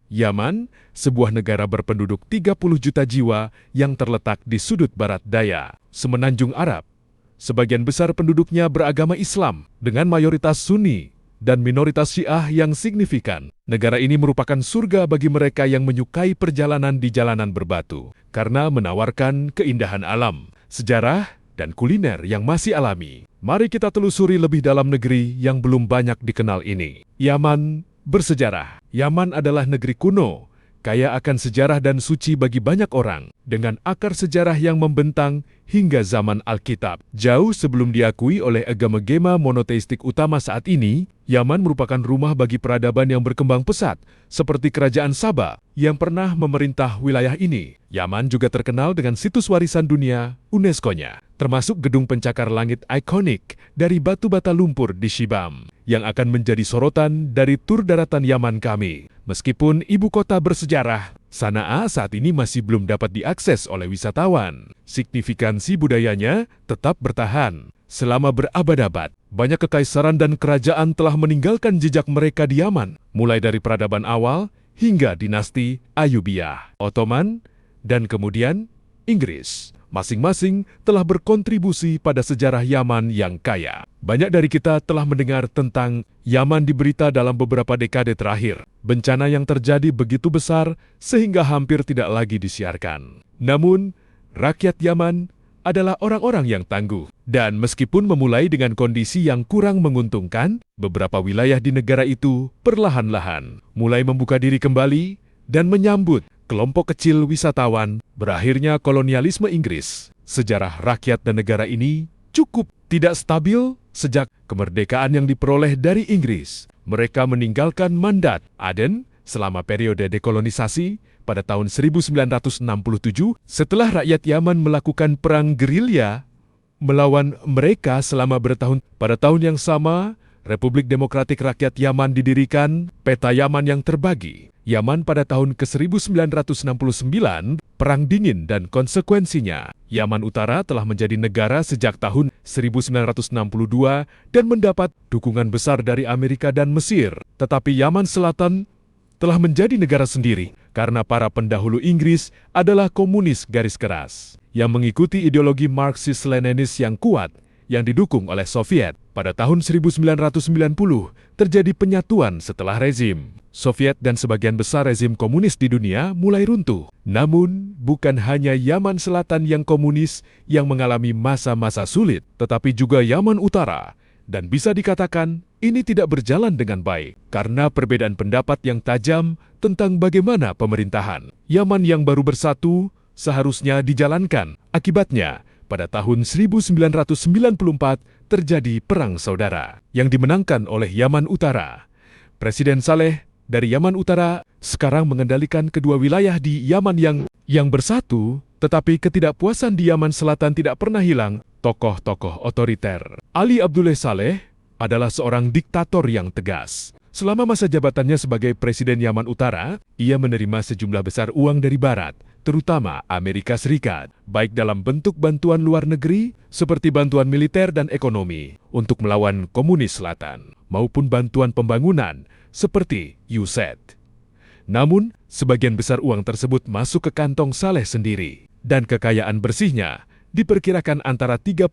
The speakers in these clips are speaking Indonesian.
Yaman, sebuah negara berpenduduk 30 juta jiwa yang terletak di sudut barat daya Semenanjung Arab. Sebagian besar penduduknya beragama Islam dengan mayoritas Sunni dan minoritas Syiah yang signifikan. Negara ini merupakan surga bagi mereka yang menyukai perjalanan di jalanan berbatu karena menawarkan keindahan alam, sejarah, dan kuliner yang masih alami. Mari kita telusuri lebih dalam negeri yang belum banyak dikenal ini. Yaman bersejarah. Yaman adalah negeri kuno, kaya akan sejarah dan suci bagi banyak orang, dengan akar sejarah yang membentang hingga zaman Alkitab. Jauh sebelum diakui oleh agama-agama monoteistik utama saat ini, Yaman merupakan rumah bagi peradaban yang berkembang pesat, seperti Kerajaan Saba yang pernah memerintah wilayah ini. Yaman juga terkenal dengan situs warisan dunia UNESCO-nya, termasuk gedung pencakar langit ikonik dari batu bata lumpur di Shibam, yang akan menjadi sorotan dari tur daratan Yaman kami. Meskipun ibu kota bersejarah, Sana'a saat ini masih belum dapat diakses oleh wisatawan. Signifikansi budayanya tetap bertahan. Selama berabad-abad, banyak kekaisaran dan kerajaan telah meninggalkan jejak mereka di Yaman, mulai dari peradaban awal hingga dinasti Ayyubiyah, Ottoman, dan kemudian Inggris. Masing-masing telah berkontribusi pada sejarah Yaman yang kaya. Banyak dari kita telah mendengar tentang Yaman di berita dalam beberapa dekade terakhir. Bencana yang terjadi begitu besar sehingga hampir tidak lagi disiarkan. Namun, rakyat Yaman adalah orang-orang yang tangguh. Dan meskipun memulai dengan kondisi yang kurang menguntungkan, beberapa wilayah di negara itu perlahan-lahan mulai membuka diri kembali dan menyambut kelompok kecil wisatawan. Berakhirnya kolonialisme Inggris. Sejarah rakyat dan negara ini cukup tidak stabil sejak kemerdekaan yang diperoleh dari Inggris. Mereka meninggalkan mandat Aden selama periode dekolonisasi pada tahun 1967 setelah rakyat Yaman melakukan perang gerilya melawan mereka selama bertahun. Pada tahun yang sama, Republik Demokratik Rakyat Yaman didirikan. Peta Yaman yang terbagi. Yaman pada tahun ke-1969, Perang Dingin dan konsekuensinya. Yaman Utara telah menjadi negara sejak tahun 1962 dan mendapat dukungan besar dari Amerika dan Mesir. Tetapi Yaman Selatan telah menjadi negara sendiri karena para pendahulu Inggris adalah komunis garis keras yang mengikuti ideologi Marxis-Leninis yang kuat yang didukung oleh Soviet. Pada tahun 1990, terjadi penyatuan setelah rezim Soviet dan sebagian besar rezim komunis di dunia mulai runtuh. Namun, bukan hanya Yaman Selatan yang komunis yang mengalami masa-masa sulit, tetapi juga Yaman Utara. Dan bisa dikatakan, ini tidak berjalan dengan baik karena perbedaan pendapat yang tajam tentang bagaimana pemerintahan. Yaman yang baru bersatu seharusnya dijalankan. Akibatnya, pada tahun 1994 terjadi perang saudara yang dimenangkan oleh Yaman Utara. Presiden Saleh dari Yaman Utara sekarang mengendalikan kedua wilayah di Yaman yang bersatu, tetapi ketidakpuasan di Yaman Selatan tidak pernah hilang. Tokoh-tokoh otoriter. Ali Abdullah Saleh adalah seorang diktator yang tegas. Selama masa jabatannya sebagai Presiden Yaman Utara, ia menerima sejumlah besar uang dari Barat, terutama Amerika Serikat, baik dalam bentuk bantuan luar negeri seperti bantuan militer dan ekonomi untuk melawan komunis selatan, maupun bantuan pembangunan seperti USAID. Namun, sebagian besar uang tersebut masuk ke kantong Saleh sendiri, dan kekayaan bersihnya diperkirakan antara 32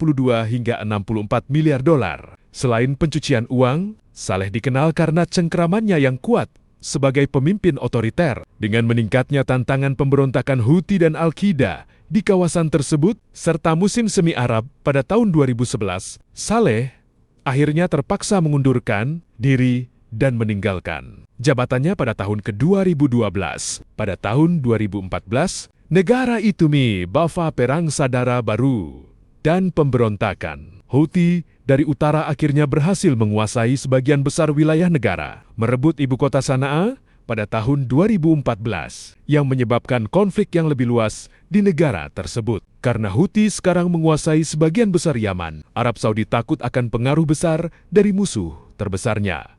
hingga 64 miliar dolar. Selain pencucian uang, Saleh dikenal karena cengkeramannya yang kuat sebagai pemimpin otoriter. Dengan meningkatnya tantangan pemberontakan Houthi dan Al-Qaeda di kawasan tersebut, serta musim semi Arab pada tahun 2011, Saleh akhirnya terpaksa mengundurkan diri dan meninggalkan jabatannya pada tahun ke-2012. Pada tahun 2014, negara itu bawa perang saudara baru dan pemberontakan. Houthi dari utara akhirnya berhasil menguasai sebagian besar wilayah negara, merebut ibu kota Sana'a pada tahun 2014, yang menyebabkan konflik yang lebih luas di negara tersebut. Karena Houthi sekarang menguasai sebagian besar Yaman, Arab Saudi takut akan pengaruh besar dari musuh terbesarnya,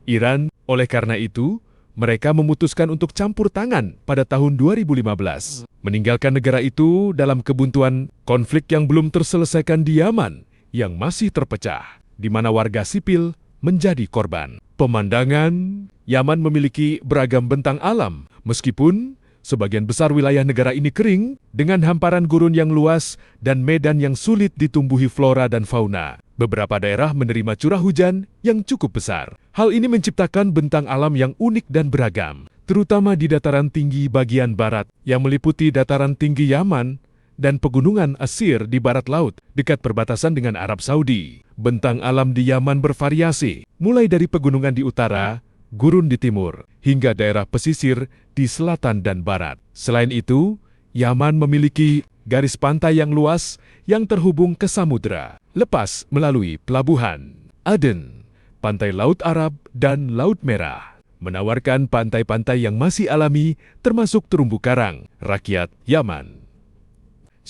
Iran. Oleh karena itu, mereka memutuskan untuk campur tangan pada tahun 2015, meninggalkan negara itu dalam kebuntuan konflik yang belum terselesaikan di Yaman, yang masih terpecah, di mana warga sipil menjadi korban. Pemandangan, Yaman memiliki beragam bentang alam, meskipun sebagian besar wilayah negara ini kering, dengan hamparan gurun yang luas dan medan yang sulit ditumbuhi flora dan fauna. Beberapa daerah menerima curah hujan yang cukup besar. Hal ini menciptakan bentang alam yang unik dan beragam, terutama di dataran tinggi bagian barat yang meliputi dataran tinggi Yaman dan pegunungan Asir di barat laut dekat perbatasan dengan Arab Saudi. Bentang alam di Yaman bervariasi, mulai dari pegunungan di utara, gurun di timur, hingga daerah pesisir di selatan dan barat. Selain itu, Yaman memiliki garis pantai yang luas yang terhubung ke samudera, lepas melalui pelabuhan Aden, pantai Laut Arab, dan Laut Merah, menawarkan pantai-pantai yang masih alami termasuk terumbu karang. Rakyat Yaman,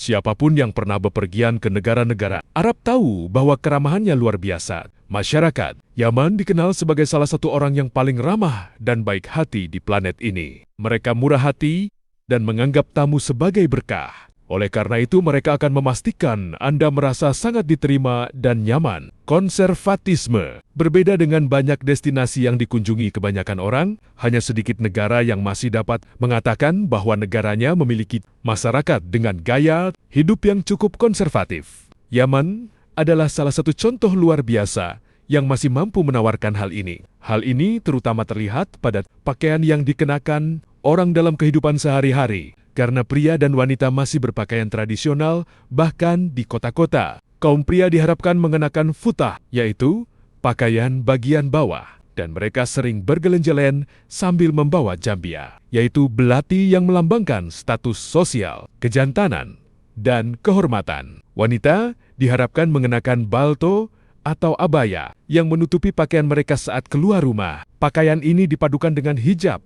siapapun yang pernah bepergian ke negara-negara Arab tahu bahwa keramahannya luar biasa. Masyarakat Yaman dikenal sebagai salah satu orang yang paling ramah dan baik hati di planet ini. Mereka murah hati dan menganggap tamu sebagai berkah. Oleh karena itu, mereka akan memastikan Anda merasa sangat diterima dan nyaman. Konservatisme berbeda dengan banyak destinasi yang dikunjungi kebanyakan orang, hanya sedikit negara yang masih dapat mengatakan bahwa negaranya memiliki masyarakat dengan gaya hidup yang cukup konservatif. Yaman adalah salah satu contoh luar biasa yang masih mampu menawarkan hal ini. Hal ini terutama terlihat pada pakaian yang dikenakan orang dalam kehidupan sehari-hari. Karena pria dan wanita masih berpakaian tradisional, bahkan di kota-kota. Kaum pria diharapkan mengenakan futah, yaitu pakaian bagian bawah. Dan mereka sering bergelenjelen sambil membawa jambia, yaitu belati yang melambangkan status sosial, kejantanan, dan kehormatan. Wanita diharapkan mengenakan balto atau abaya yang menutupi pakaian mereka saat keluar rumah. Pakaian ini dipadukan dengan hijab,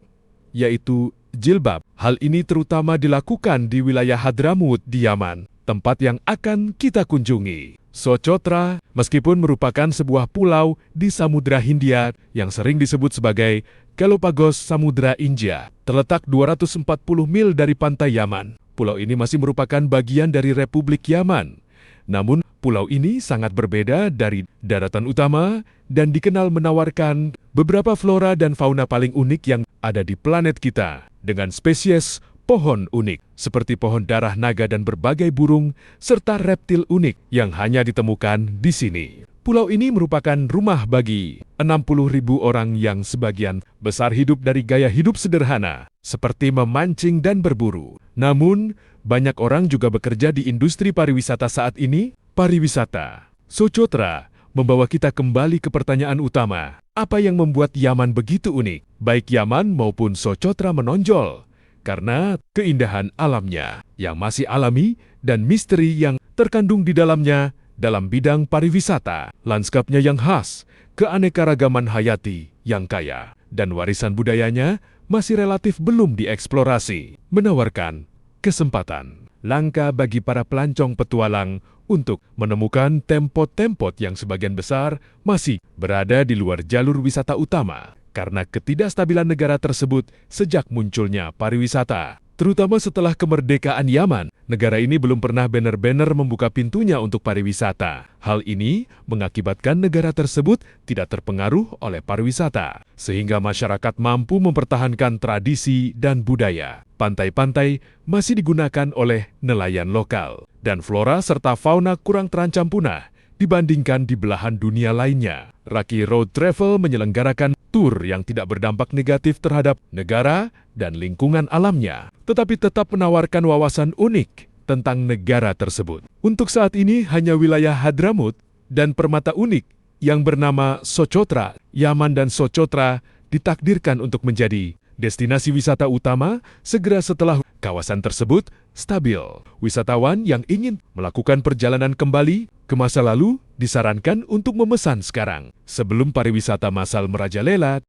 yaitu jilbab. Hal ini terutama dilakukan di wilayah Hadramut di Yaman, tempat yang akan kita kunjungi. Socotra, meskipun merupakan sebuah pulau di Samudra Hindia yang sering disebut sebagai Galapagos Samudra India, terletak 240 mil dari pantai Yaman. Pulau ini masih merupakan bagian dari Republik Yaman. Namun, pulau ini sangat berbeda dari daratan utama dan dikenal menawarkan beberapa flora dan fauna paling unik yang ada di planet kita, dengan spesies pohon unik, seperti pohon darah naga dan berbagai burung, serta reptil unik yang hanya ditemukan di sini. Pulau ini merupakan rumah bagi 60.000 orang yang sebagian besar hidup dari gaya hidup sederhana, seperti memancing dan berburu. Namun, banyak orang juga bekerja di industri pariwisata saat ini. Pariwisata Socotra membawa kita kembali ke pertanyaan utama. Apa yang membuat Yaman begitu unik? Baik Yaman maupun Socotra menonjol karena keindahan alamnya yang masih alami dan misteri yang terkandung di dalamnya dalam bidang pariwisata. Lanskapnya yang khas, keanekaragaman hayati yang kaya, dan warisan budayanya masih relatif belum dieksplorasi, menawarkan kesempatan langka bagi para pelancong petualang untuk menemukan tempat-tempat yang sebagian besar masih berada di luar jalur wisata utama karena ketidakstabilan negara tersebut sejak munculnya pariwisata. Terutama setelah kemerdekaan Yaman, negara ini belum pernah benar-benar membuka pintunya untuk pariwisata. Hal ini mengakibatkan negara tersebut tidak terpengaruh oleh pariwisata, sehingga masyarakat mampu mempertahankan tradisi dan budaya. Pantai-pantai masih digunakan oleh nelayan lokal, dan flora serta fauna kurang terancam punah dibandingkan di belahan dunia lainnya. Raki Road Travel menyelenggarakan tur yang tidak berdampak negatif terhadap negara dan lingkungan alamnya, tetapi tetap menawarkan wawasan unik tentang negara tersebut. Untuk saat ini hanya wilayah Hadramut dan permata unik yang bernama Socotra, Yaman dan Socotra ditakdirkan untuk menjadi destinasi wisata utama segera setelah kawasan tersebut stabil. Wisatawan yang ingin melakukan perjalanan kembali ke masa lalu disarankan untuk memesan sekarang sebelum pariwisata massal merajalela